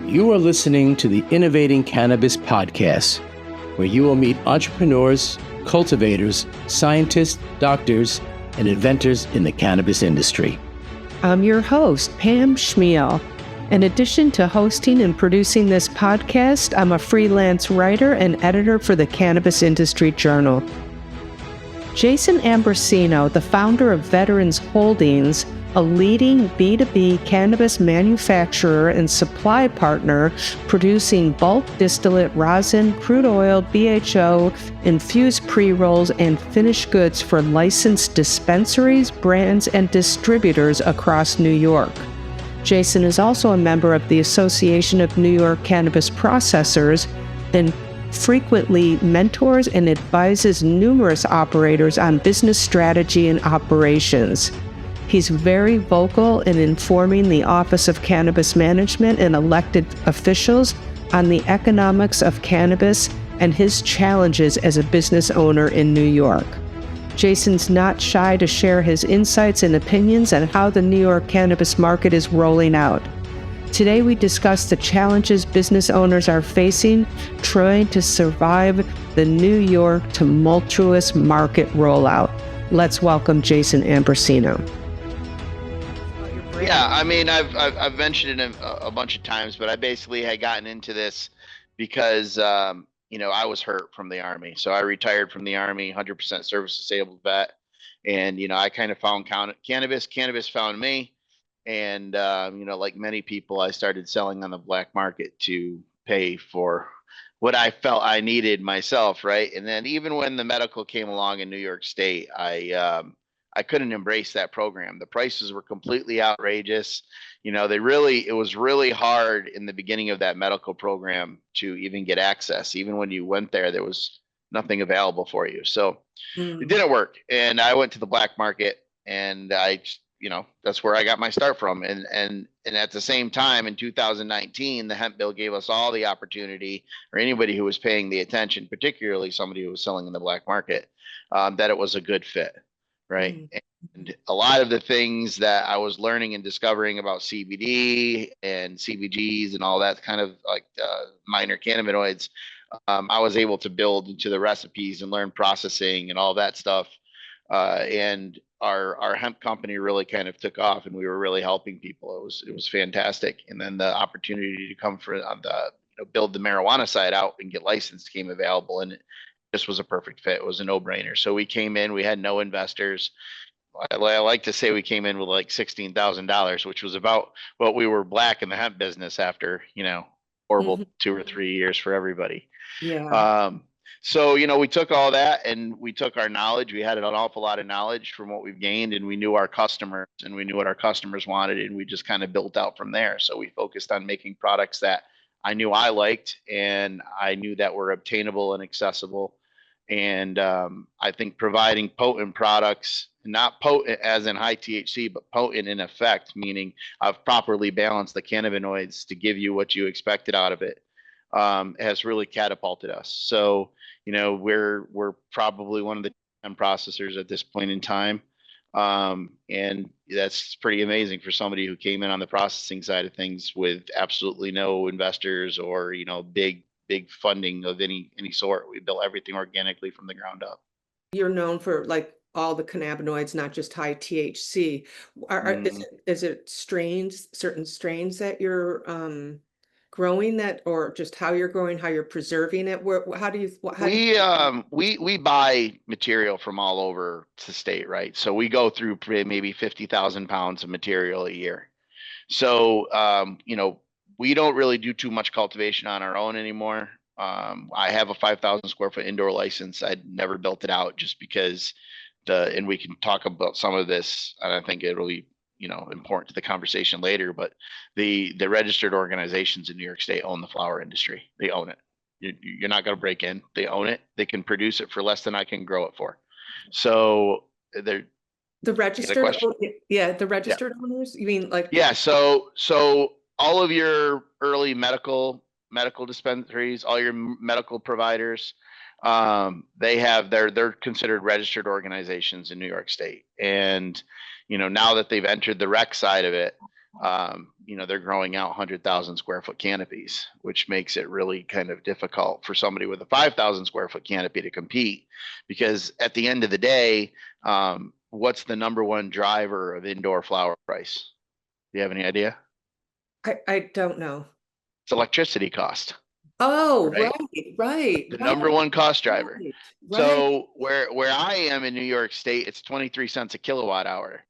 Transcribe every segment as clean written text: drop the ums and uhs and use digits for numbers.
You are listening to the Innovating Cannabis Podcast, where you will meet entrepreneurs, cultivators, scientists, doctors, and inventors in the cannabis industry. I'm your host, Pam Schmiel. In addition to hosting and producing this podcast, I'm a freelance writer and editor for the Cannabis Industry Journal. Jason Ambrosino, the founder of Veterans Holdings, a leading B2B cannabis manufacturer and supply partner producing bulk distillate rosin, crude oil, BHO, infused pre-rolls, and finished goods for licensed dispensaries, brands, and distributors across New York. Jason is also a member of the Association of New York Cannabis Processors and frequently mentors and advises numerous operators on business strategy and operations. He's very vocal in informing the Office of Cannabis Management and elected officials on the economics of cannabis and his challenges as a business owner in New York. Jason's not shy to share his insights and opinions on how the New York cannabis market is rolling out. Today we discuss the challenges business owners are facing trying to survive the New York tumultuous market rollout. Let's welcome Jason Ambrosino. Yeah, I mean, I've mentioned it a bunch of times, but I basically had gotten into this because I was hurt from the Army. So I retired from the Army, 100% service disabled vet, and I kind of found cannabis. Cannabis found me, and like many people, I started selling on the black market to pay for what I felt I needed myself, right? And then even when the medical came along in New York State, I couldn't embrace that program. The prices were completely outrageous. It was really hard in the beginning of that medical program to even get access. Even when you went there was nothing available for you. So it didn't work. And I went to the black market, and that's where I got my start from. And at the same time, in 2019, the hemp bill gave us all the opportunity, or anybody who was paying the attention, particularly somebody who was selling in the black market, that it was a good fit. Right. And a lot of the things that I was learning and discovering about CBD and CBGs and all that kind of like minor cannabinoids, I was able to build into the recipes and learn processing and all that stuff. And our hemp company really kind of took off, and we were really helping people. It was fantastic. And then the opportunity to come for build the marijuana side out and get licensed came available, and this was a perfect fit. It was a no-brainer. So we came in, we had no investors. I like to say we came in with like $16,000, which was about what we were black in the hemp business after, horrible 2 or 3 years for everybody. Yeah. So, we took all that and we took our knowledge. We had an awful lot of knowledge from what we've gained, and we knew our customers and we knew what our customers wanted, and we just kind of built out from there. So we focused on making products that I knew I liked, and I knew that were obtainable and accessible. And I think providing potent products, not potent as in high THC, but potent in effect, meaning I've properly balanced the cannabinoids to give you what you expected out of it, has really catapulted us. So, we're probably one of the 10 processors at this point in time. And that's pretty amazing for somebody who came in on the processing side of things with absolutely no investors or, big funding of any sort. We built everything organically from the ground up. You're known for like all the cannabinoids, not just high THC. Is it certain strains that you're growing that, or just how you're growing, how you're preserving it? We buy material from all over the state, right? So we go through maybe 50,000 pounds of material a year. So we don't really do too much cultivation on our own anymore. I have a 5,000 square foot indoor license. I'd never built it out just because and we can talk about some of this, and I think it'll be, important to the conversation later, but the registered organizations in New York State own the flower industry. They own it. You're not going to break in. They own it. They can produce it for less than I can grow it for. So they're the registered, the registered owners, you mean like? Yeah. So all of your early medical dispensaries, all your medical providers, they're considered registered organizations in New York State. And, now that they've entered the rec side of it, They're growing out 100,000 square foot canopies, which makes it really kind of difficult for somebody with a 5,000 square foot canopy to compete. Because at the end of the day, what's the number one driver of indoor flower price? Do you have any idea? I don't know. It's electricity cost. Oh, Right? right. The number one cost driver. Right. So where I am in New York State, it's 23 cents a kilowatt hour.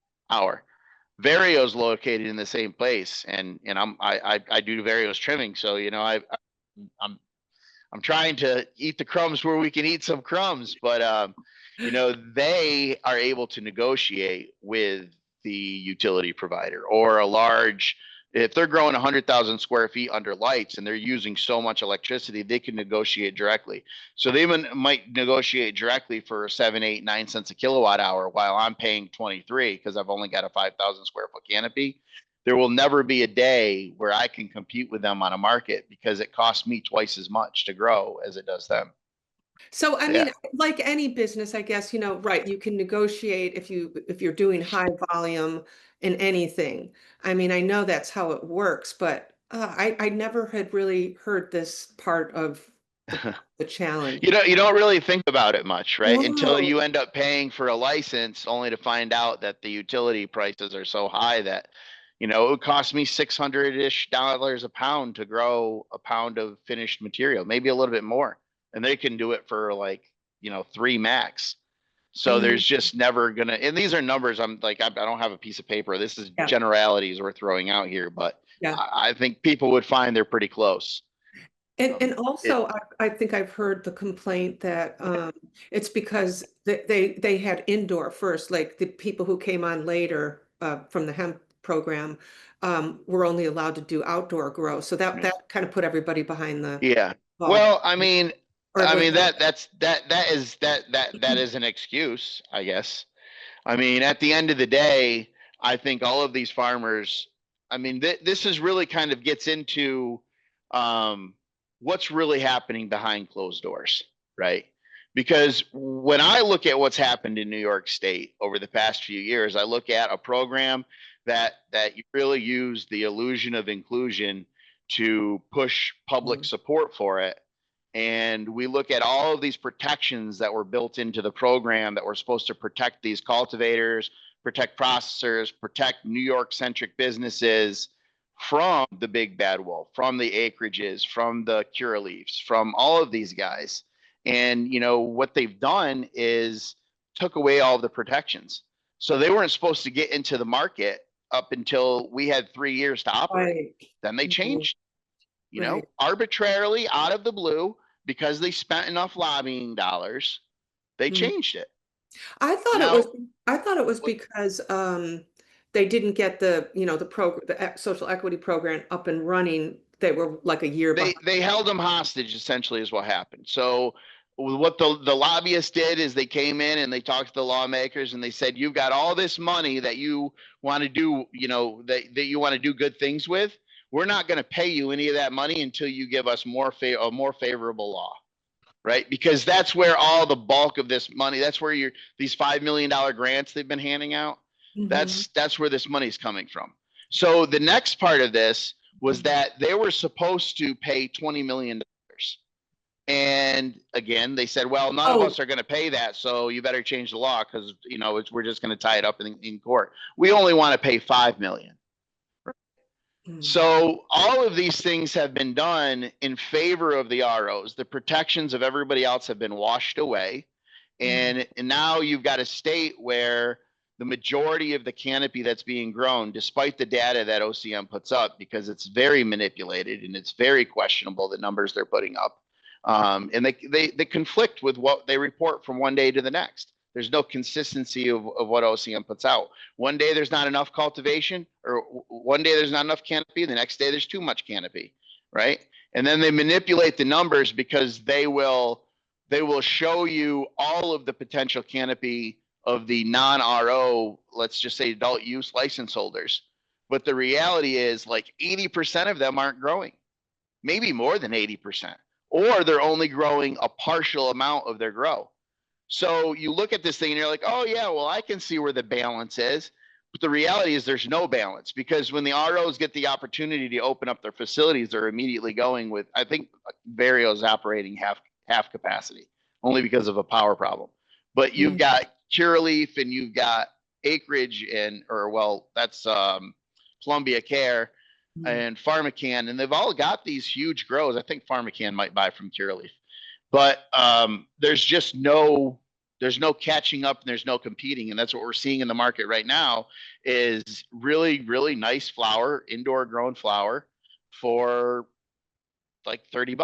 Vario's located in the same place, and I do Vario's trimming, so I'm trying to eat the crumbs where we can eat some crumbs, but they are able to negotiate with the utility provider or a large. If they're growing 100,000 square feet under lights and they're using so much electricity, they can negotiate directly. So they might negotiate directly for 7, 8, 9 cents a kilowatt hour while I'm paying 23 because I've only got a 5,000 square foot canopy. There will never be a day where I can compete with them on a market because it costs me twice as much to grow as it does them. So, I Yeah. mean, like any business, I guess, right, you can negotiate if you're doing high volume in anything. I mean, I know that's how it works, but I never had really heard this part of the challenge. You don't really think about it much, right? Until No. you end up paying for a license only to find out that the utility prices are so high that, it would cost me $600-ish a pound to grow a pound of finished material, maybe a little bit more. And they can do it for like, 3 max. So Mm, there's just never gonna, and these are numbers. I'm like, I don't have a piece of paper. This is yeah, generalities we're throwing out here, but yeah. I think people would find they're pretty close. And It, also, I think I've heard the complaint that it's because they had indoor first, like the people who came on later from the hemp program were only allowed to do outdoor grow. So that kind of put everybody behind the Yeah. ball. Well, Or was that is an excuse, I guess. I mean, at the end of the day, I think all of these farmers, this is really kind of gets into um, what's really happening behind closed doors, right? Because when I look at what's happened in New York State over the past few years, I look at a program that you really use the illusion of inclusion to push public support for it. And we look at all of these protections that were built into the program that were supposed to protect these cultivators, protect processors, protect New York centric businesses from the big bad wolf, from the acreages, from the Curaleafs, from all of these guys. And what they've done is took away all of the protections. So they weren't supposed to get into the market up until we had 3 years to operate. right. Then they Mhm. changed, Right. arbitrarily out of the blue because they spent enough lobbying dollars, they Mhm. changed it. I thought it was Now, I thought it was because they didn't get the social equity program up and running. They were like a year behind. they held them hostage essentially is what happened. So what the lobbyists did is they came in and they talked to the lawmakers and they said, you've got all this money that you want to do, that you want to do good things with. We're not going to pay you any of that money until you give us a more favorable law, right? Because that's where all the bulk of this money, that's where these $5 million grants they've been handing out, Mhm. that's where this money's coming from. So the next part of this was that they were supposed to pay $20 million. And again, they said, well, none of Oh, us are going to pay that. So you better change the law because, we're just going to tie it up in court. We only want to pay 5 million. mm, So all of these things have been done in favor of the ROs. The protections of everybody else have been washed away. mm, And now you've got a state where the majority of the canopy that's being grown, despite the data that OCM puts up, because it's very manipulated and it's very questionable, the numbers they're putting up. And they conflict with what they report from one day to the next. There's no consistency of what OCM puts out. One day there's not enough cultivation, or one day there's not enough canopy, the next day there's too much canopy, right? And then they manipulate the numbers because they will show you all of the potential canopy of the non-RO, let's just say adult use license holders. But the reality is like 80% of them aren't growing, maybe more than 80%, or they're only growing a partial amount of their grow. So you look at this thing and you're like, oh yeah, well, I can see where the balance is. But the reality is there's no balance, because when the ROs get the opportunity to open up their facilities, they're immediately going with, I think Vario's operating half capacity only because of a power problem. But you've got Curaleaf and you've got Acreage that's Columbia Care and PharmaCann, and they've all got these huge grows. I think PharmaCann might buy from Curaleaf, but there's no catching up and there's no competing. And that's what we're seeing in the market right now is really, really nice flower, indoor grown flower for like $30,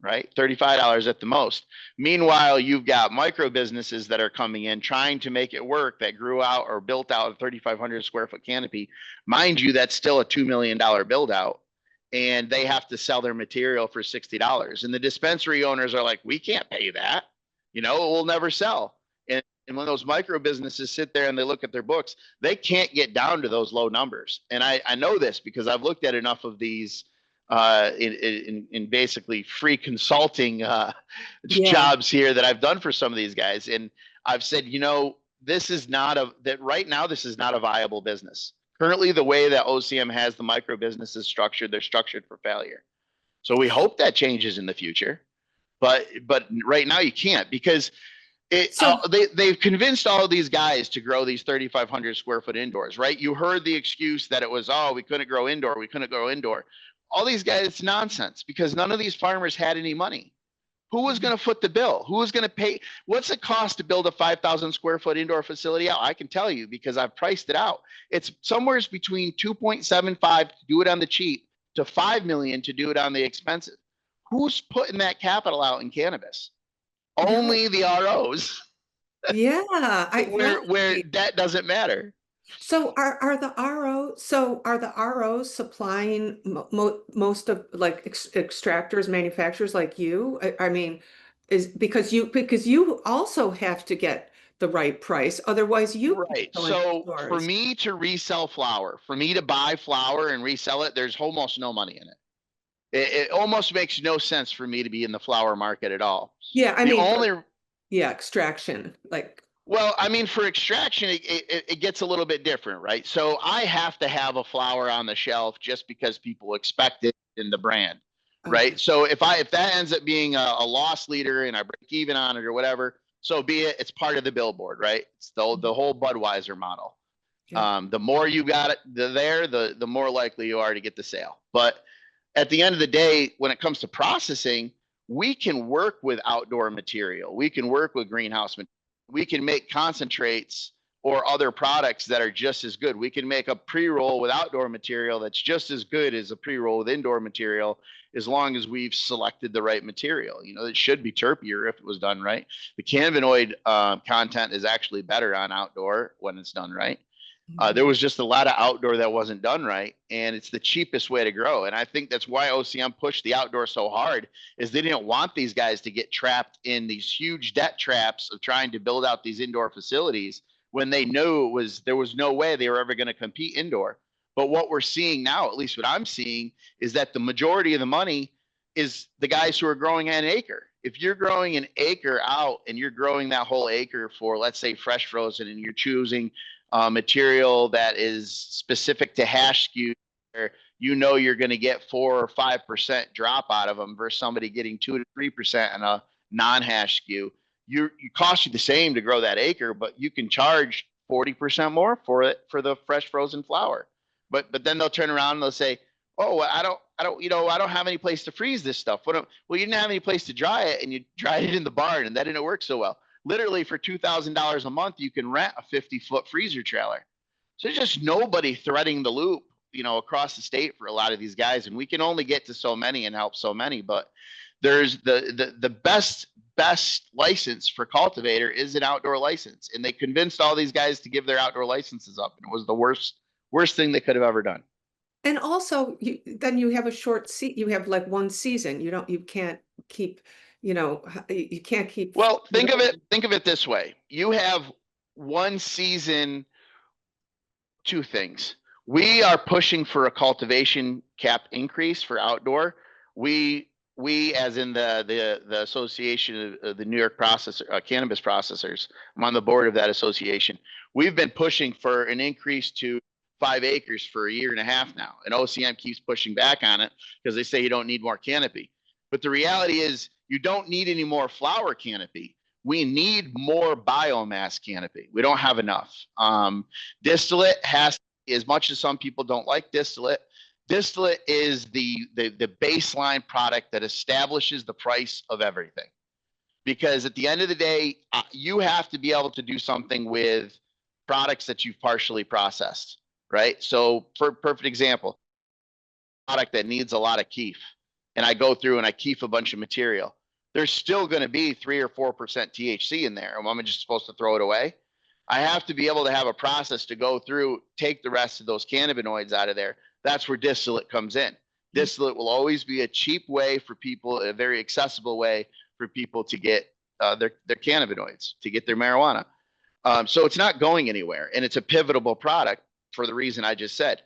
right? $35 at the most. Meanwhile, you've got micro businesses that are coming in trying to make it work that grew out or built out a 3,500 square foot canopy. Mind you, that's still a $2 million build out. And they have to sell their material for $60. And the dispensary owners are like, we can't pay that. It will never sell. And when those micro businesses sit there and they look at their books, they can't get down to those low numbers. And I know this because I've looked at enough of these in basically free consulting jobs here that I've done for some of these guys. And I've said, this is not right now, this is not a viable business. Currently, the way that OCM has the micro businesses structured, they're structured for failure. So we hope that changes in the future. But right now you can't, because they've convinced all of these guys to grow these 3,500 square foot indoors, right? You heard the excuse that it was, we couldn't grow indoor. All these guys, it's nonsense, because none of these farmers had any money. Who was going to foot the bill? Who was going to pay? What's it cost to build a 5,000 square foot indoor facility out? I can tell you because I've priced it out. It's somewhere between 2.75 to do it on the cheap to 5 million to do it on the expensive. Who's putting that capital out in cannabis? Only the ROs. Yeah, where that doesn't matter. So are the ROs supplying most of like extractors, manufacturers like you? I mean, is because you also have to get the right price, otherwise you right. So for me to resell flower, for me to buy flower and resell it, there's almost no money in it. It almost makes no sense for me to be in the flower market at all. Yeah, extraction, like. Well, I mean, for extraction, it gets a little bit different, right? So I have to have a flower on the shelf just because people expect it in the brand, right? So if that ends up being a loss leader and I break even on it or whatever, so be it. It's part of the billboard, right? It's the whole Budweiser model. Yeah. The more you got it the more likely you are to get the sale. But at the end of the day, when it comes to processing, we can work with outdoor material. We can work with greenhouse material. We can make concentrates or other products that are just as good. We can make a pre-roll with outdoor material that's just as good as a pre-roll with indoor material, as long as we've selected the right material. It should be terpier if it was done right. The cannabinoid content is actually better on outdoor when it's done right. There was just a lot of outdoor that wasn't done right, and it's the cheapest way to grow. And I think that's why OCM pushed the outdoor so hard, is they didn't want these guys to get trapped in these huge debt traps of trying to build out these indoor facilities when they knew there was no way they were ever going to compete indoor. But what we're seeing now, at least what I'm seeing, is that the majority of the money is the guys who are growing an acre. If you're growing an acre out and you're growing that whole acre for, let's say, fresh frozen, and you're choosing material that is specific to hash SKU, where you're going to get 4 or 5% drop out of them versus somebody getting 2 to 3% on a non-hash SKU. You cost you the same to grow that acre, but you can charge 40% more for it for the fresh frozen flower. But then they'll turn around and they'll say, "Oh, I don't have any place to freeze this stuff." Well, you didn't have any place to dry it, and you dried it in the barn, and that didn't work so well. Literally, for $2,000 a month, you can rent a 50-foot freezer trailer. So there's just nobody threading the loop, across the state for a lot of these guys. And we can only get to so many and help so many. But there's the best license for cultivator is an outdoor license. And they convinced all these guys to give their outdoor licenses up. And it was the worst thing they could have ever done. And also, then you have a short you have like one season. You can't keep. You can't keep. Well, think of it this way. You have one season, two things. We are pushing for a cultivation cap increase for outdoor. We we as in the Association of the New York Cannabis Processors, I'm on the board of that association. We've been pushing for an increase to 5 acres for a year and a half now. And OCM keeps pushing back on it because they say you don't need more canopy. But the reality is you don't need any more flower canopy. We need more biomass canopy. We don't have enough. Distillate has, as much as some people don't like distillate is the baseline product that establishes the price of everything. Because at the end of the day, you have to be able to do something with products that you've partially processed, right? So for perfect example, product that needs a lot of keef, and I go through and I keef a bunch of material, there's still going to be 3 or 4% THC in there. Am I just supposed to throw it away? I have to be able to have a process to go through, take the rest of those cannabinoids out of there. That's where distillate comes in. Distillate will always be a cheap way for people, a very accessible way for people to get their cannabinoids, to get their marijuana. So it's not going anywhere, and it's a pivotal product for the reason I just said.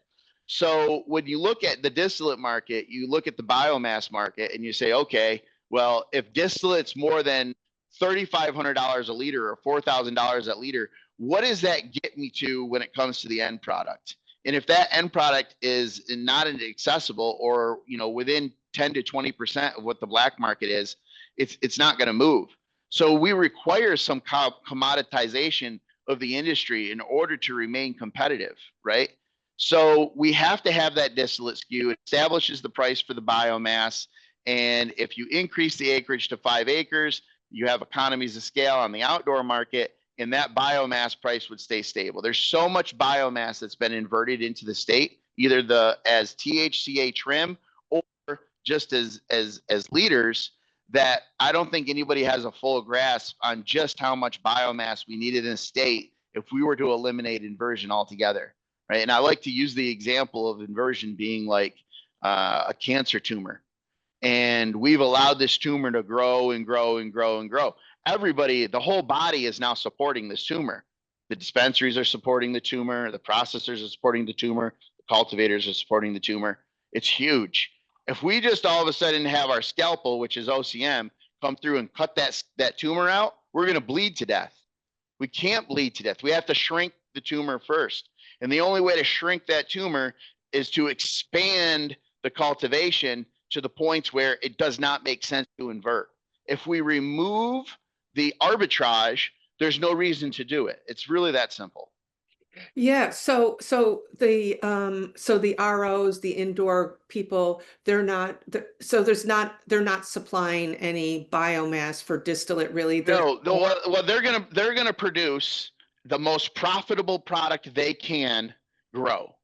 So when you look at the distillate market, you look at the biomass market, and you say, okay, well, if distillate's more than $3,500 a liter or $4,000 a liter, what does that get me to when it comes to the end product? And if that end product is not accessible, or within 10 to 20% of what the black market is, it's not going to move. So we require some commoditization of the industry in order to remain competitive, right? So we have to have that distillate SKU. It establishes the price for the biomass. And if you increase the acreage to 5 acres, you have economies of scale on the outdoor market, and that biomass price would stay stable. There's so much biomass that's been inverted into the state, either as THCA trim or just as leaders, that I don't think anybody has a full grasp on just how much biomass we needed in the state if we were to eliminate inversion altogether, right? And I like to use the example of inversion being like a cancer tumor. And we've allowed this tumor to grow and grow and grow and grow. Everybody, the whole body is now supporting this tumor. The dispensaries are supporting the tumor. The processors are supporting the tumor. The cultivators are supporting the tumor. It's huge. If we just all of a sudden have our scalpel, which is OCM, come through and cut that tumor out, we're going to bleed to death. We can't bleed to death. We have to shrink the tumor first. And the only way to shrink that tumor is to expand the cultivation to the points where it does not make sense to invert. If we remove the arbitrage, there's no reason to do it. It's really that simple. Yeah. So the ROs, the indoor people, they're not supplying any biomass for distillate, really. No, well, they're gonna produce the most profitable product they can grow.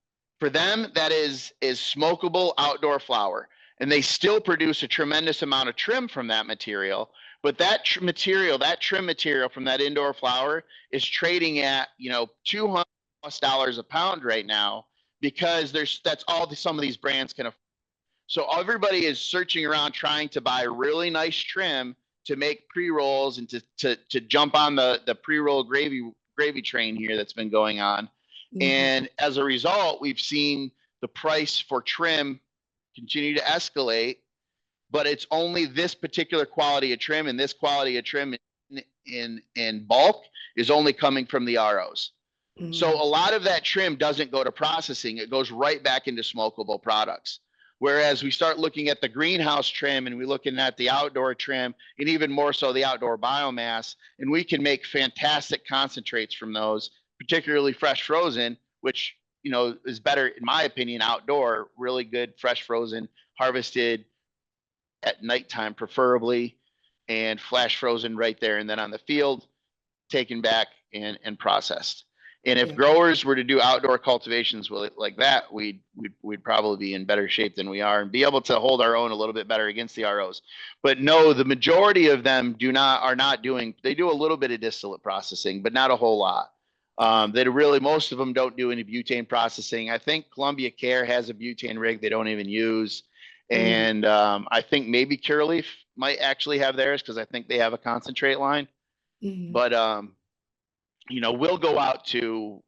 For them, that is smokable outdoor flower. And they still produce a tremendous amount of trim from that material. But that trim material from that indoor flower is trading at $200+ a pound right now, because that's all some of these brands can afford. So everybody is searching around trying to buy really nice trim to make pre-rolls and to jump on the pre-roll gravy train here that's been going on. Mm-hmm. And as a result, we've seen the price for trim continue to escalate, but it's only this particular quality of trim, and this quality of trim in bulk is only coming from the ROs. Mm. So a lot of that trim doesn't go to processing. It goes right back into smokable products. Whereas we start looking at the greenhouse trim, and we're looking at the outdoor trim, and even more so the outdoor biomass, and we can make fantastic concentrates from those, particularly fresh frozen, which is better, in my opinion, outdoor, really good, fresh frozen, harvested at nighttime, preferably, and flash frozen right there. And then on the field, taken back and processed. And if growers were to do outdoor cultivations like that, we'd probably be in better shape than we are and be able to hold our own a little bit better against the ROs. But no, the majority of them they do a little bit of distillate processing, but not a whole lot. Most of them don't do any butane processing. I think Columbia Care has a butane rig they don't even use. And I think maybe Curaleaf might actually have theirs, because I think they have a concentrate line. Mm-hmm. But we'll go out to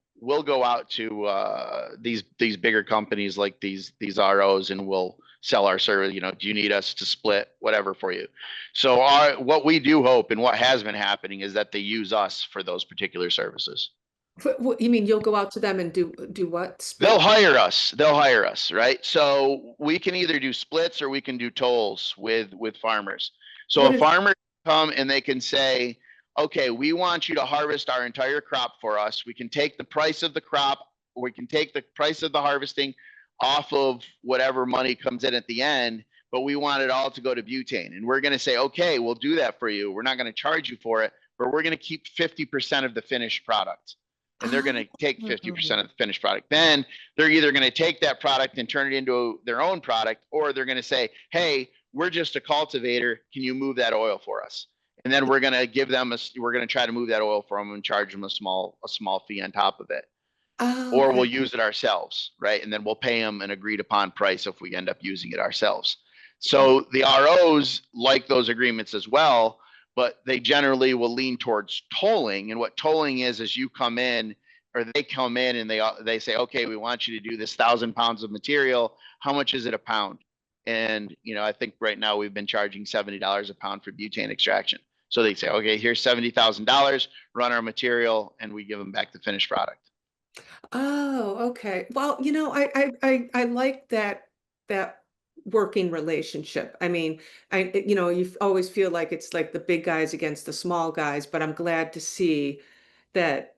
these bigger companies like these ROs, and we'll sell our service. Do you need us to split whatever for you? So what we do hope and what has been happening is that they use us for those particular services. What you mean you'll go out to them and do what? They'll Split? hire us. They'll hire us, right? So we can either do splits or we can do tolls with farmers. So What a is farmer can come and they can say, okay, we want you to harvest our entire crop for us. We can take the price of the crop, or we can take the price of the harvesting off of whatever money comes in at the end, but we want it all to go to butane. And we're going to say, okay, we'll do that for you. We're not going to charge you for it, but we're going to keep 50% of the finished product. And they're going to take 50% of the finished product. Then they're either going to take that product and turn it into their own product, or they're going to say, hey, we're just a cultivator. Can you move that oil for us? And then we're going to give them we're going to try to move that oil for them and charge them a small fee on top of it. Or okay. we'll use it ourselves, right? And then we'll pay them an agreed upon price if we end up using it ourselves. So the ROs like those agreements as well, but they generally will lean towards tolling. And what tolling is you come in, or they come in and they say, okay, we want you to do this 1,000 pounds of material. How much is it a pound? And I think right now we've been charging $70 a pound for butane extraction. So they say, okay, here's $70,000, run our material, and we give them back the finished product. Oh, okay. Well, I like that working relationship. I mean, you always feel like it's like the big guys against the small guys, but I'm glad to see that,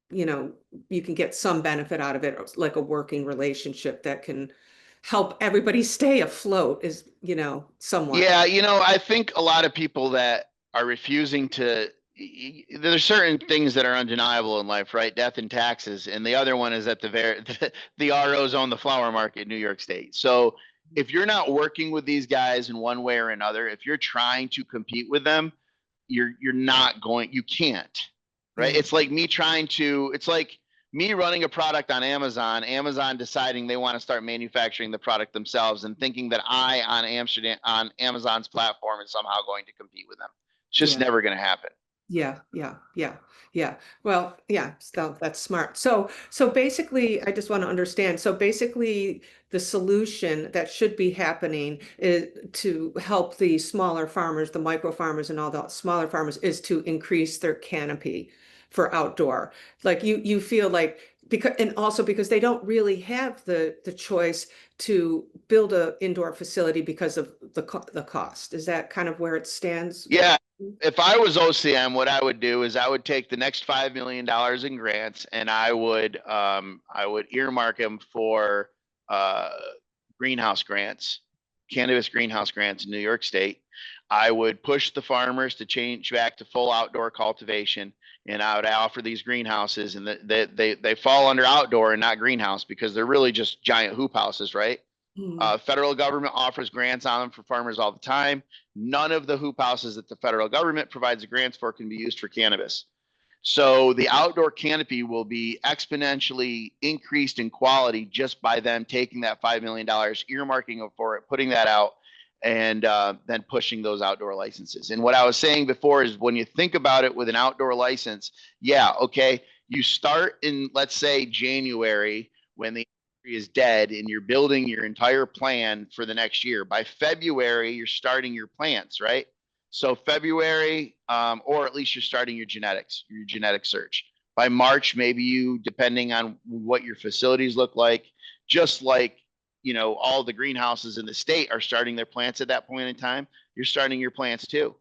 you can get some benefit out of it, like a working relationship that can help everybody stay afloat is, somewhat. Yeah, I think a lot of people that are refusing to, there's certain things that are undeniable in life, right? Death and taxes. And the other one is that the ROs own the flower market in New York State. So if you're not working with these guys in one way or another, if you're trying to compete with them, you can't, right? Yeah. It's like me running a product on Amazon deciding they want to start manufacturing the product themselves and thinking that I on Amazon's platform is somehow going to compete with them. It's just Yeah. never going to happen. Yeah. Well, yeah, so that's smart. So basically, I just want to understand. So basically, the solution that should be happening is to help the smaller farmers, the micro farmers and all the smaller farmers, is to increase their canopy for outdoor. Like you feel like, and also because they don't really have the choice to build a indoor facility because of the cost. Is that kind of where it stands? Yeah. If I was OCM, what I would do is I would take the next $5 million in grants and I would earmark them for greenhouse grants, cannabis greenhouse grants in New York State. I would push the farmers to change back to full outdoor cultivation, and I would offer these greenhouses, and they fall under outdoor and not greenhouse because they're really just giant hoop houses, right? Federal government offers grants on them for farmers all the time. None of the hoop houses that the federal government provides grants for can be used for cannabis. So the outdoor canopy will be exponentially increased in quality just by them taking that $5 million, earmarking for it, putting that out, and then pushing those outdoor licenses. And what I was saying before is when you think about it with an outdoor license, yeah, okay, you start in, let's say, January when the is dead and you're building your entire plan for the next year. By February, you're starting your plants, right? So February, or at least you're starting your genetic search. By March, maybe you, depending on what your facilities look like, just like, all the greenhouses in the state are starting their plants at that point in time, you're starting your plants too.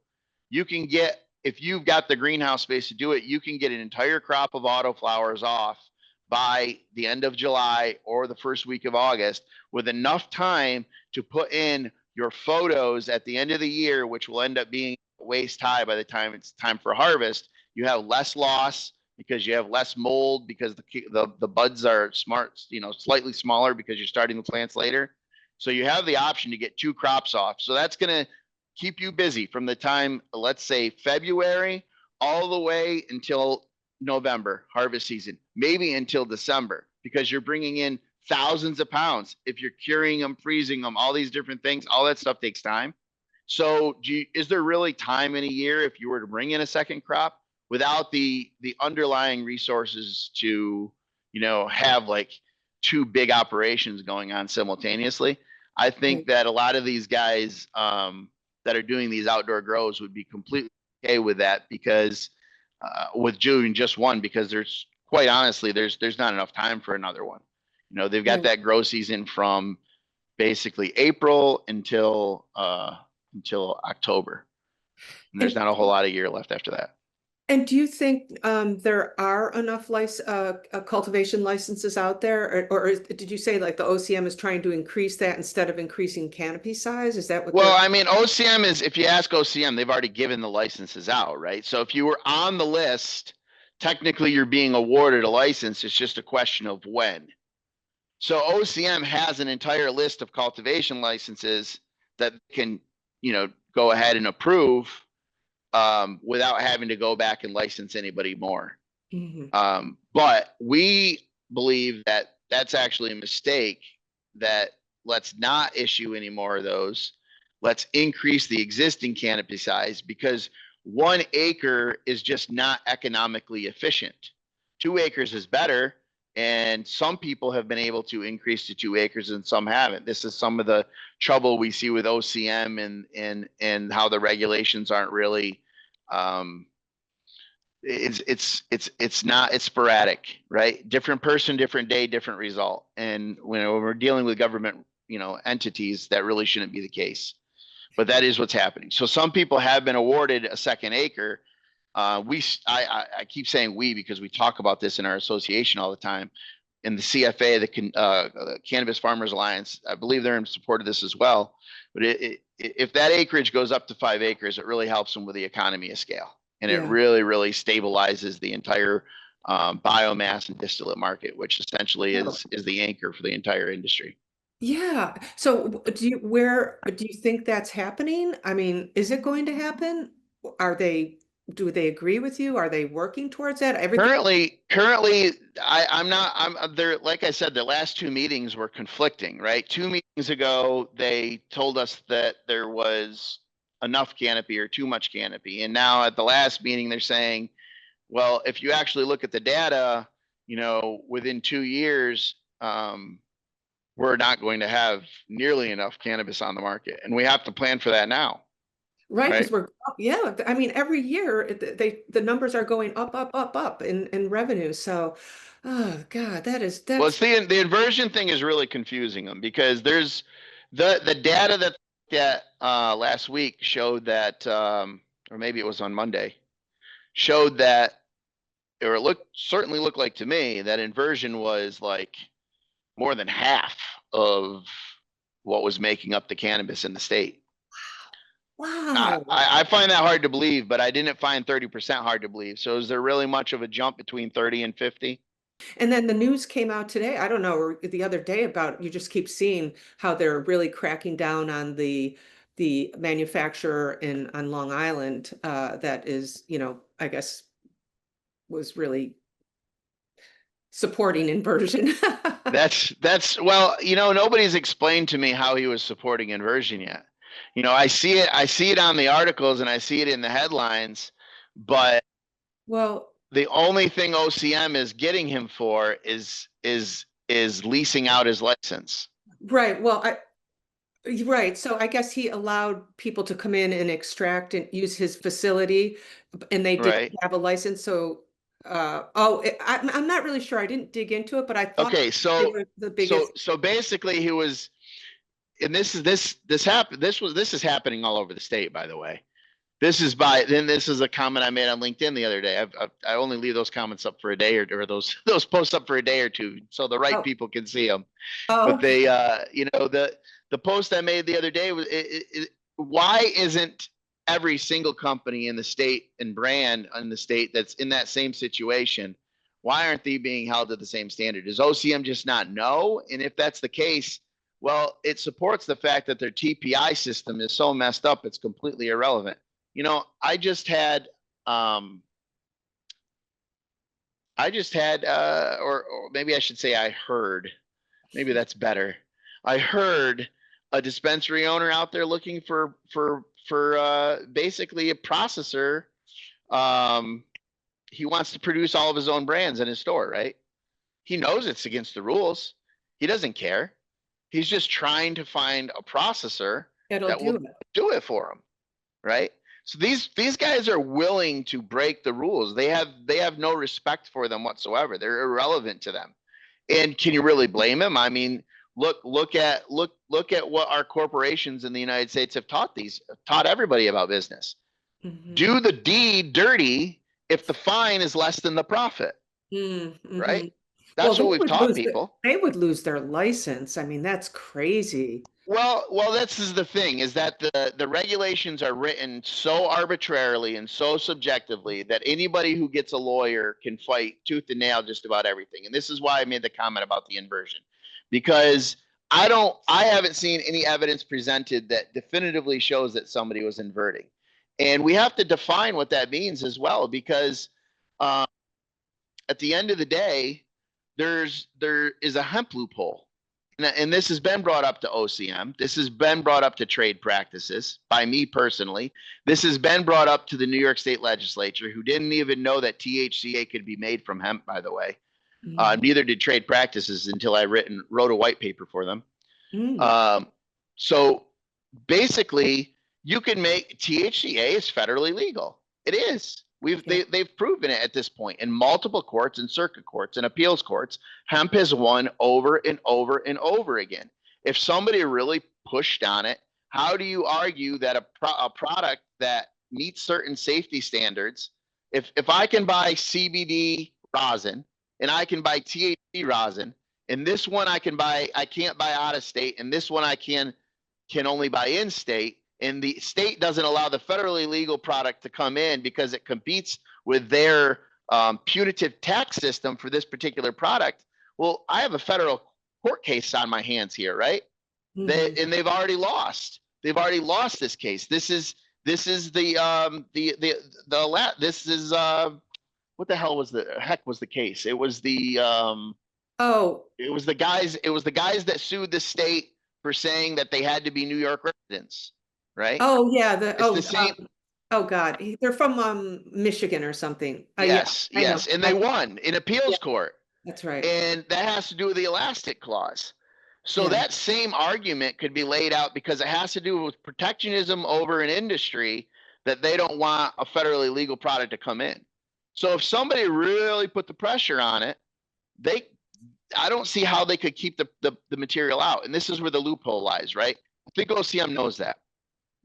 You can get, if you've got the greenhouse space to do it, you can get an entire crop of autoflowers off by the end of July or the first week of August, with enough time to put in your photos at the end of the year, which will end up being waist high by the time it's time for harvest. You have less loss because you have less mold, because the buds are slightly smaller because you're starting the plants later. So you have the option to get 2 crops off. So that's going to keep you busy from the time, let's say February, all the way until November, harvest season, maybe until December, because you're bringing in thousands of pounds. If you're curing them, freezing them, all these different things, all that stuff takes time. So is there really time in a year if you were to bring in a second crop without the underlying resources to, have like 2 big operations going on simultaneously? I think that a lot of these guys that are doing these outdoor grows would be completely okay with that, because with doing just one, because there's quite honestly, there's not enough time for another one. You know, they've got that grow season from basically April until October. And there's not a whole lot of year left after that. And do you think there are enough cultivation licenses out there, did you say like the OCM is trying to increase that instead of increasing canopy size? Is that what Well, I mean, OCM is, if you ask OCM, they've already given the licenses out, right? So if you were on the list, technically you're being awarded a license. It's just a question of when. So OCM has an entire list of cultivation licenses that can, you know, go ahead and approve without having to go back and license anybody more. But we believe that that's actually a mistake, that let's not issue any more of those. Let's increase the existing canopy size, because 1 acre is just not economically efficient. 2 acres is better. And some people have been able to increase to 2 acres and some haven't. This is some of the trouble we see with OCM and how the regulations aren't really, it's sporadic, right? Different person, different day, different result. And when we're dealing with government, you know, entities, that really shouldn't be the case. But that is what's happening. So some people have been awarded a 2nd acre. I keep saying we, because we talk about this in our association all the time. In the CFA, the Cannabis Farmers Alliance, I believe they're in support of this as well. But if that acreage goes up to 5 acres, it really helps them with the economy of scale. And it really, really stabilizes the entire biomass and distillate market, which essentially is the anchor for the entire industry. Yeah. So do you think that's happening? I mean, is it going to happen? Do they agree with you? Are they working towards that? Currently, I'm there. Like I said, the last 2 meetings were conflicting, right? 2 meetings ago, they told us that there was enough canopy or too much canopy. And now at the last meeting, they're saying, well, if you actually look at the data, you know, within 2 years, we're not going to have nearly enough cannabis on the market. And we have to plan for that now. Right, because I mean, every year the numbers are going up in revenue. So, oh God, Well, it's the inversion thing is really confusing them, because there's the data that last week showed that, or maybe it was on Monday, showed that, or it certainly looked like to me that inversion was like more than half of what was making up the cannabis in the state. Wow. I find that hard to believe, but I didn't find 30% hard to believe. So is there really much of a jump between 30 and 50? And then the news came out today, I don't know, or the other day, about, you just keep seeing how they're really cracking down on the manufacturer on Long Island, that is, you know, I guess was really supporting inversion. That's well, you know, nobody's explained to me how he was supporting inversion yet. You know, I see it on the articles and I see it in the headlines, but Well, the only thing OCM is getting him for is leasing out his license. right. Well, right. So I guess he allowed people to come in and extract and use his facility, and they didn't Right. have a license. So, I'm not really sure. I didn't dig into it, but I thought Okay, they so were the biggest. so basically he was, and this is happening all over the state, by the way. This is a comment I made on LinkedIn the other day. I only leave those comments up for a day, or those posts up for a day or two, so the right people can see them. But they, you know, the post I made the other day was, why isn't every single company in the state and brand in the state that's in that same situation, why aren't they being held to the same standard? Does OCM just not know? And if that's the case, well, it supports the fact that their TPI system is so messed up, it's completely irrelevant. You know, I just had, or maybe I should say I heard, maybe that's better. I heard a dispensary owner out there looking for basically a processor. He wants to produce all of his own brands in his store, right? He knows it's against the rules. He doesn't care. He's just trying to find a processor It'll that will do it. do it for him, right? So these guys are willing to break the rules. They have no respect for them whatsoever. They're irrelevant to them. And can you really blame him? I mean, look at what our corporations in the United States have taught everybody about business. Do the deed dirty if the fine is less than the profit, right? That's what we've taught people. They would lose their license. I mean, that's crazy. Well, this is the thing, is that the regulations are written so arbitrarily and so subjectively that anybody who gets a lawyer can fight tooth and nail just about everything. And this is why I made the comment about the inversion, because I haven't seen any evidence presented that definitively shows that somebody was inverting. And we have to define what that means as well, because at the end of the day, there is a hemp loophole. And this has been brought up to OCM. This has been brought up to trade practices by me personally. This has been brought up to the New York State Legislature, who didn't even know that THCA could be made from hemp, by the way. Neither did trade practices until I wrote a white paper for them. So basically, you can make THCA is federally legal. It is. They've proven it at this point in multiple courts and circuit courts and appeals courts. Hemp has won over and over and over again. If somebody really pushed on it, how do you argue that a product that meets certain safety standards, if I can buy CBD rosin and I can buy THC rosin, and this one I can't buy out of state, and this one I can only buy in state, and the state doesn't allow the federally legal product to come in because it competes with their punitive tax system for this particular product. Well, I have a federal court case on my hands here, right? And they've already lost. They've already lost this case. This is what the hell was the case? It was the guys that sued the state for saying that they had to be New York residents. Right? Oh yeah, the same. Oh God, they're from Michigan or something. Yes, and they won in appeals court. That's right. And that has to do with the elastic clause. So that same argument could be laid out because it has to do with protectionism over an industry that they don't want a federally legal product to come in. So if somebody really put the pressure on it, I don't see how they could keep the material out. And this is where the loophole lies, right? I think OCM knows that.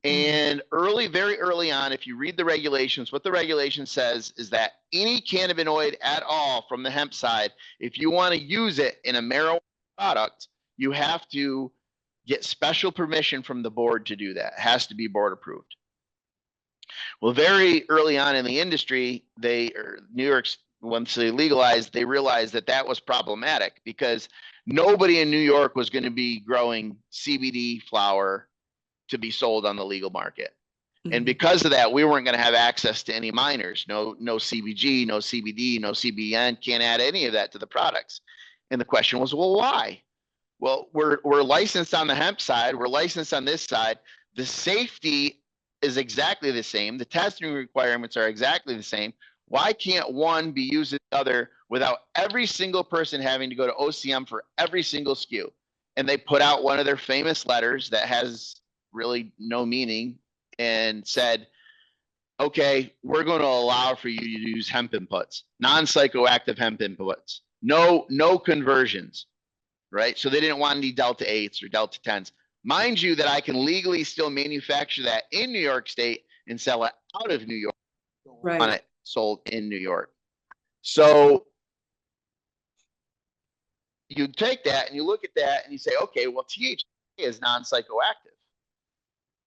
And very early on, if you read the regulations, what the regulation says is that any cannabinoid at all from the hemp side, if you want to use it in a marijuana product, you have to get special permission from the board to do that. It has to be board approved. Well, very early on in the industry, New York's, once they legalized, they realized that was problematic because nobody in New York was going to be growing CBD flower to be sold on the legal market. And because of that, we weren't going to have access to any minors, no CBG, no CBD, no CBN, can't add any of that to the products. And the question was, well, why? Well, we're licensed on the hemp side. We're licensed on this side. The safety is exactly the same. The testing requirements are exactly the same. Why can't one be used as the other without every single person having to go to OCM for every single SKU? And they put out one of their famous letters that has really no meaning and said, okay, we're going to allow for you to use hemp inputs, non-psychoactive hemp inputs, no conversions, right? So they didn't want any Delta 8s or Delta 10s. Mind you that I can legally still manufacture that in New York State and sell it out of New York, right? On it sold in New York. So you take that and you look at that and you say, okay, well, THC is non-psychoactive.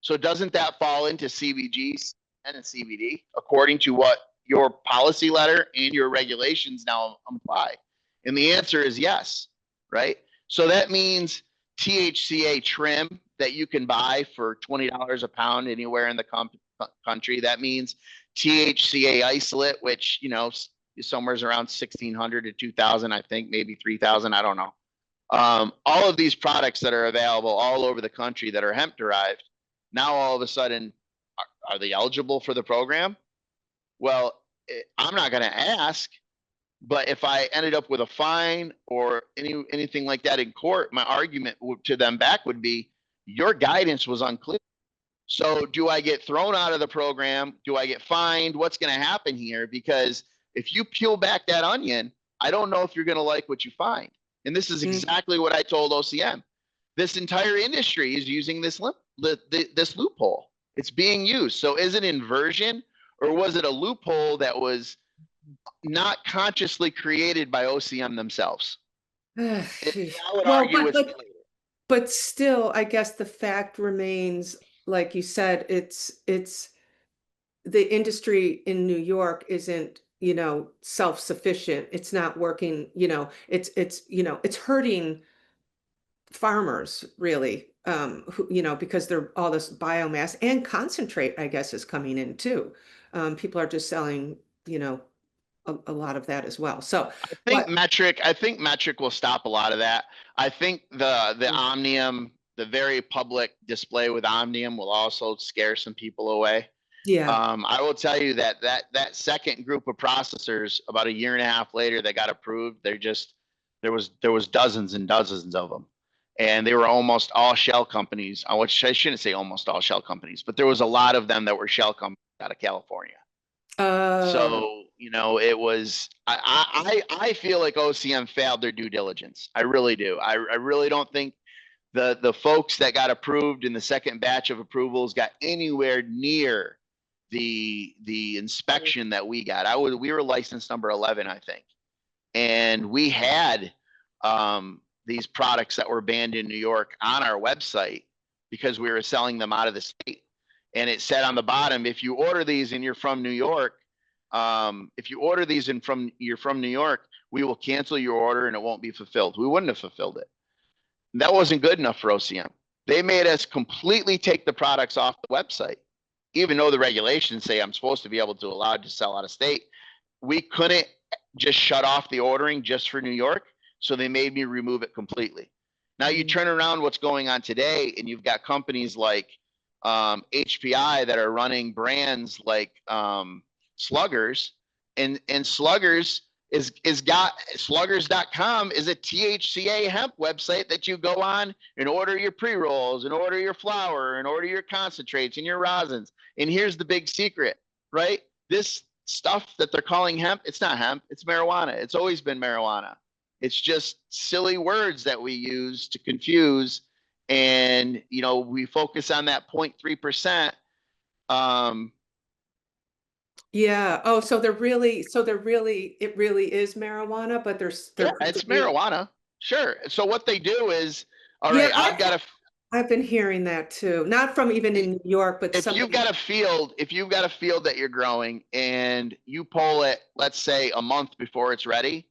So doesn't that fall into CBG and CBD according to what your policy letter and your regulations now imply? And the answer is yes, right? So that means THCA trim that you can buy for $20 a pound anywhere in the country. That means THCA isolate, which, is somewhere around 1,600 to 2,000, I think, maybe 3,000, I don't know. All of these products that are available all over the country that are hemp derived, now all of a sudden, are they eligible for the program? Well, I'm not going to ask But if I ended up with a fine or anything like that in court, my argument to them back would be, your guidance was unclear. So do I get thrown out of the program? Do I get fined? What's going to happen here? Because if you peel back that onion, I don't know if you're going to like what you find. And this is exactly what I told OCM. This entire industry is using this loophole. It's being used. So is it inversion, or was it a loophole that was not consciously created by OCM themselves? I would Well, argue it's but still, I guess the fact remains, like you said, it's the industry in New York isn't, self-sufficient. It's not working, it's hurting farmers really, because they're all this biomass and concentrate, I guess, is coming in too. People are just selling, a lot of that as well. So I think metric will stop a lot of that. I think the Omnium, the very public display with Omnium, will also scare some people away. Yeah. I will tell you that second group of processors, about a year and a half later, that got approved, there was dozens and dozens of them, and they were almost all shell companies. Which I shouldn't say almost all shell companies, but there was a lot of them that were shell companies out of California. So, it was, I feel like OCM failed their due diligence. I really do. I really don't think the folks that got approved in the second batch of approvals got anywhere near the inspection that we got. We were license number 11, I think. And we had these products that were banned in New York on our website because we were selling them out of the state. And it said on the bottom, if you order these and you're from New York, you're from New York, we will cancel your order and it won't be fulfilled. We wouldn't have fulfilled it. That wasn't good enough for OCM. They made us completely take the products off the website, even though the regulations say I'm supposed to be able to allow to sell out of state. We couldn't just shut off the ordering just for New York, so they made me remove it completely. Now you turn around what's going on today, and you've got companies like HPI that are running brands like Sluggers, and Sluggers Sluggers.com is a THCA hemp website that you go on and order your pre-rolls and order your flour and order your concentrates and your rosins. And here's the big secret, right? This stuff that they're calling hemp, it's not hemp, it's marijuana. It's always been marijuana. It's just silly words that we use to confuse. And, we focus on that 0.3%. Yeah. Oh, so it really is marijuana, but it's marijuana. Sure. So what they do is, all right, I've been hearing that too. Not from even in New York, but if you've got a field that you're growing and you pull it, let's say a month before it's ready,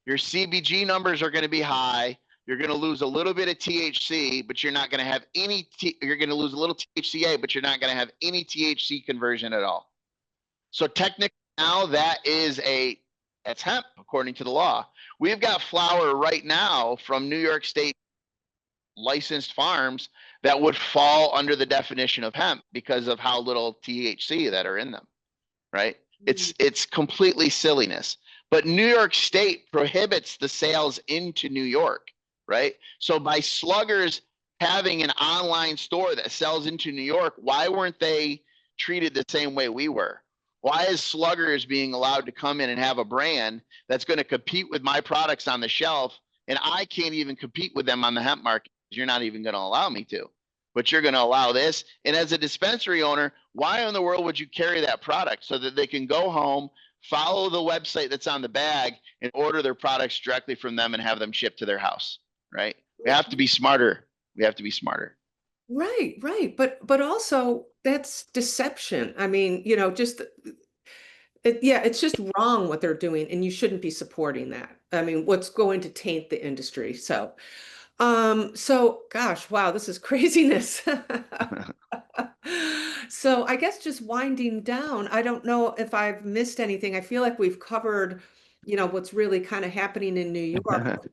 your CBG numbers are going to be high. You're going to lose a little bit of THC, but you're not going to have you're going to lose a little THCA, but you're not going to have any THC conversion at all. So technically now that's hemp according to the law. We've got flower right now from New York State licensed farms that would fall under the definition of hemp because of how little THC that are in them, right? It's completely silliness. But New York State prohibits the sales into New York, right? So by Sluggers having an online store that sells into New York, why weren't they treated the same way we were? Why is Sluggers being allowed to come in and have a brand that's going to compete with my products on the shelf, and I can't even compete with them on the hemp market? You're not even going to allow me to, but you're going to allow this. And as a dispensary owner, why in the world would you carry that product? So that they can go home, follow the website that's on the bag, and order their products directly from them and have them shipped to their house, right? We have to be smarter. Right. But also that's deception. I mean, it's just wrong what they're doing, and you shouldn't be supporting that. I mean, what's going to taint the industry? So gosh, wow, this is craziness. So I guess just winding down, I don't know if I've missed anything. I feel like we've covered, what's really kind of happening in New York.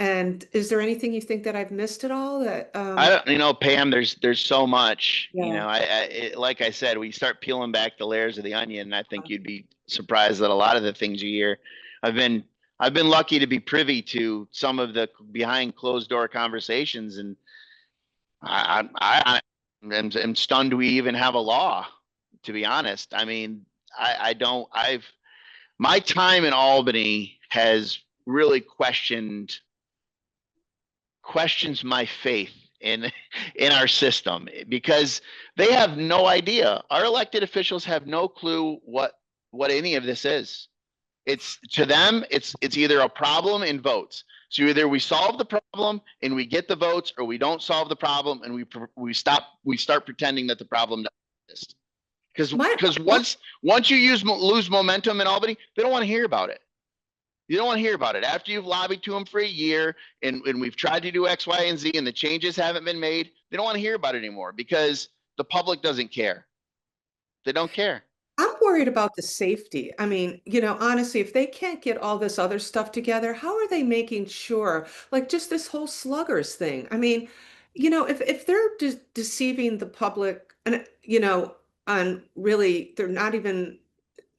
And is there anything you think that I've missed at all that I don't, Pam, there's so much, Yeah. like I said, we start peeling back the layers of the onion, and I think you'd be surprised that a lot of the things you hear I've been lucky to be privy to some of the behind closed door conversations, and I'm stunned we even have a law, to be honest. I mean, my time in Albany has really questions my faith in our system, because they have no idea. Our elected officials have no clue what any of this is. It's, to them, it's either a problem in votes. So either we solve the problem and we get the votes, or we don't solve the problem and we start pretending that the problem doesn't exist. Because once you lose momentum in Albany, they don't want to hear about it. You don't want to hear about it. After you've lobbied to them for a year and we've tried to do X, Y, and Z and the changes haven't been made, they don't want to hear about it anymore, because the public doesn't care. They don't care. I'm worried about the safety. I mean, honestly, if they can't get all this other stuff together, how are they making sure, like just this whole sluggers thing? I mean, if they're deceiving the public and, on really, they're not even,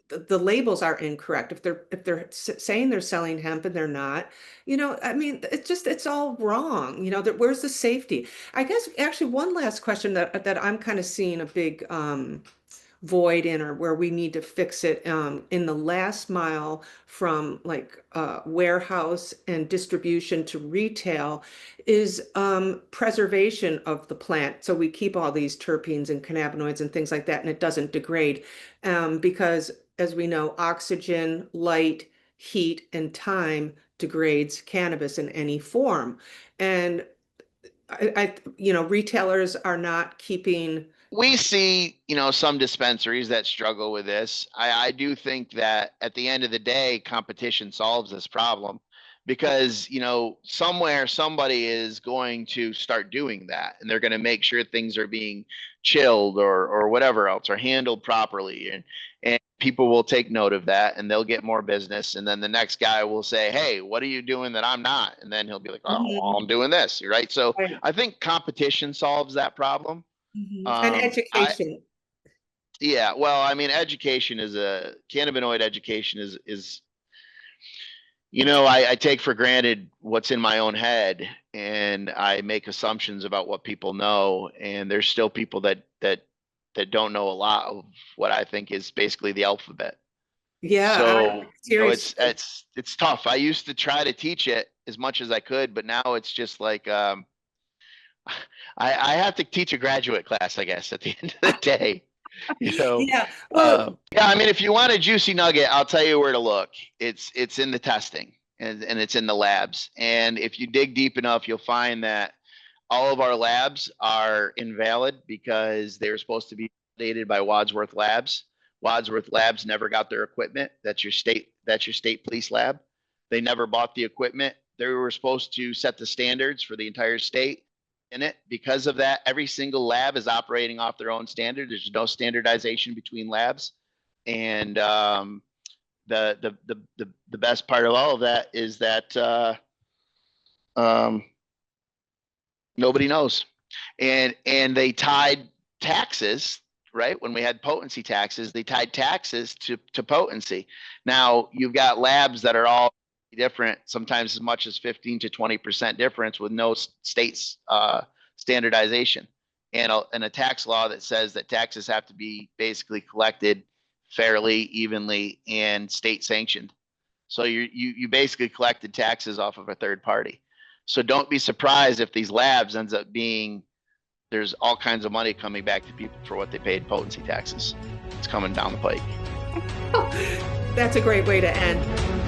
the labels are incorrect. If they're saying they're selling hemp and they're not, I mean, it's all wrong. Where's the safety? I guess actually one last question that I'm kind of seeing a big, void in, or where we need to fix it, in the last mile from like warehouse and distribution to retail, is preservation of the plant, so we keep all these terpenes and cannabinoids and things like that, and it doesn't degrade, because as we know, oxygen, light, heat, and time degrades cannabis in any form. And retailers are not keeping. We see, some dispensaries that struggle with this. I do think that at the end of the day, competition solves this problem, because, somewhere somebody is going to start doing that, and they're going to make sure things are being chilled or whatever else, or handled properly. And people will take note of that, and they'll get more business. And then the next guy will say, hey, what are you doing that I'm not? And then he'll be like, oh, well, I'm doing this. Right. So Right. I think competition solves that problem. And education. Yeah, well, I mean, cannabinoid education is I take for granted what's in my own head, and I make assumptions about what people know, and there's still people that don't know a lot of what I think is basically the alphabet. Yeah, So, seriously. it's tough. I used to try to teach it as much as I could, but now it's just like, I have to teach a graduate class, I guess, at the end of the day. Yeah. Well, Yeah, I mean, if you want a juicy nugget, I'll tell you where to look. It's in the testing, and it's in the labs. And if you dig deep enough, you'll find that all of our labs are invalid, because they were supposed to be validated by Wadsworth Labs. Wadsworth Labs never got their equipment. That's your state police lab. They never bought the equipment. They were supposed to set the standards for the entire state in it. Because of that, every single lab is operating off their own standard. There's no standardization between labs. And the best part of all of that is that nobody knows. And they tied taxes, right? When we had potency taxes, they tied taxes to potency. Now you've got labs that are all different, sometimes as much as 15 to 20% difference, with no state's standardization, and a tax law that says that taxes have to be basically collected fairly, evenly, and state sanctioned. So you basically collected taxes off of a third party. So don't be surprised if these labs ends up being, there's all kinds of money coming back to people for what they paid potency taxes. It's coming down the pike. that's a great way to end.